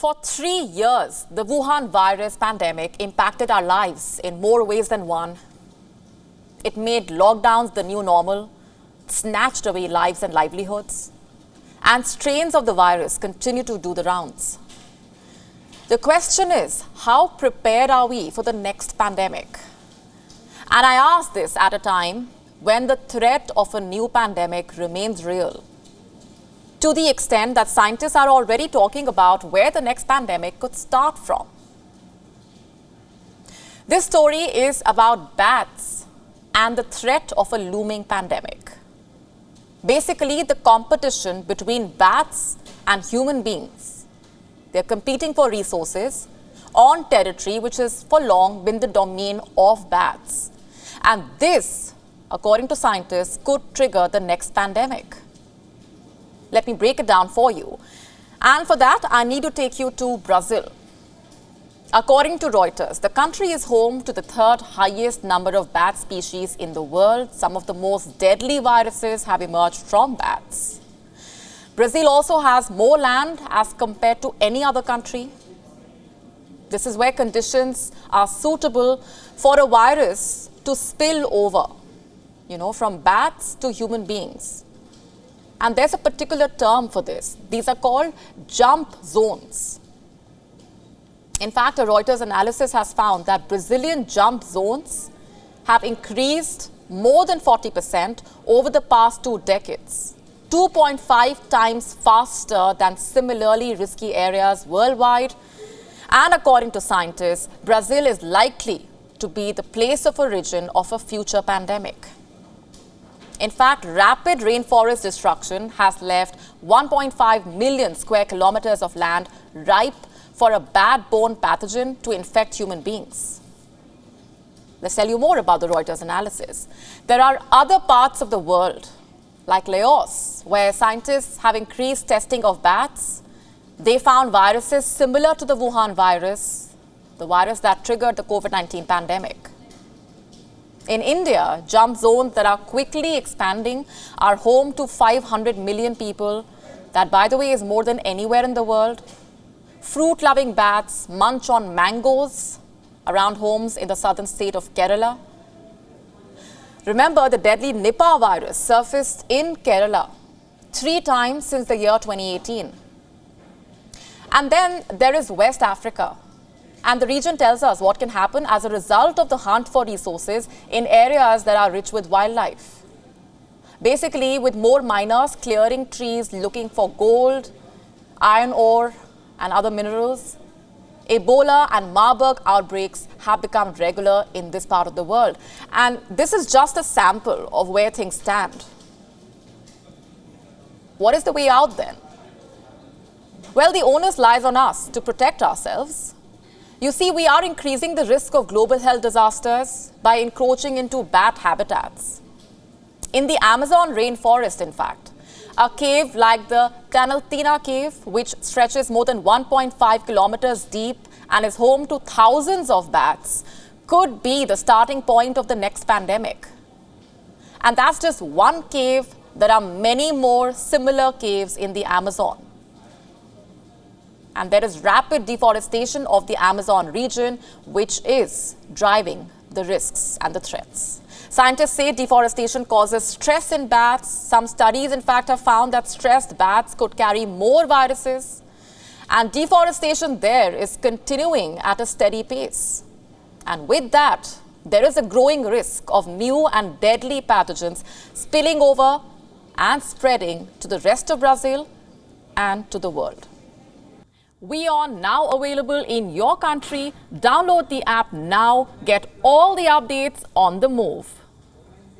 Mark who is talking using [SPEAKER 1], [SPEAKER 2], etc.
[SPEAKER 1] For 3 years, the Wuhan virus pandemic impacted our lives in more ways than one. It made lockdowns the new normal, snatched away lives and livelihoods, and strains of the virus continue to do the rounds. The question is, how prepared are we for the next pandemic? And I ask this at a time when the threat of a new pandemic remains real, to the extent that scientists are already talking about where the next pandemic could start from. This story is about bats and the threat of a looming pandemic. Basically, the competition between bats and human beings. They're competing for resources on territory which has for long been the domain of bats. And this, according to scientists, could trigger the next pandemic. Let me break it down for you. And for that, I need to take you to Brazil. According to Reuters, the country is home to the third highest number of bat species in the world. Some of the most deadly viruses have emerged from bats. Brazil also has more land as compared to any other country. This is where conditions are suitable for a virus to spill over, from bats to human beings. And there's a particular term for this. These are called jump zones. In fact, a Reuters analysis has found that Brazilian jump zones have increased more than 40% over the past 2 decades, 2.5 times faster than similarly risky areas worldwide. And according to scientists, Brazil is likely to be the place of origin of a future pandemic. In fact, rapid rainforest destruction has left 1.5 million square kilometers of land ripe for a bat-borne pathogen to infect human beings. Let's tell you more about the Reuters analysis. There are other parts of the world, like Laos, where scientists have increased testing of bats. They found viruses similar to the Wuhan virus, the virus that triggered the COVID-19 pandemic. In India, jump zones that are quickly expanding are home to 500 million people. That, by the way, is more than anywhere in the world. Fruit-loving bats munch on mangoes around homes in the southern state of Kerala. Remember, the deadly Nipah virus surfaced in Kerala 3 times since the year 2018. And then there is West Africa. And the region tells us what can happen as a result of the hunt for resources in areas that are rich with wildlife. Basically, with more miners clearing trees looking for gold, iron ore, and other minerals, Ebola and Marburg outbreaks have become regular in this part of the world. And this is just a sample of where things stand. What is the way out then? Well, the onus lies on us to protect ourselves. You see, we are increasing the risk of global health disasters by encroaching into bat habitats. In the Amazon rainforest, in fact, a cave like the Tanaltina cave, which stretches more than 1.5 kilometers deep and is home to thousands of bats, could be the starting point of the next pandemic. And that's just one cave. There are many more similar caves in the Amazon. And there is rapid deforestation of the Amazon region, which is driving the risks and the threats. Scientists say deforestation causes stress in bats. Some studies, in fact, have found that stressed bats could carry more viruses. And deforestation there is continuing at a steady pace. And with that, there is a growing risk of new and deadly pathogens spilling over and spreading to the rest of Brazil and to the world. WION now available in your country. Download the app now. Get all the updates on the move.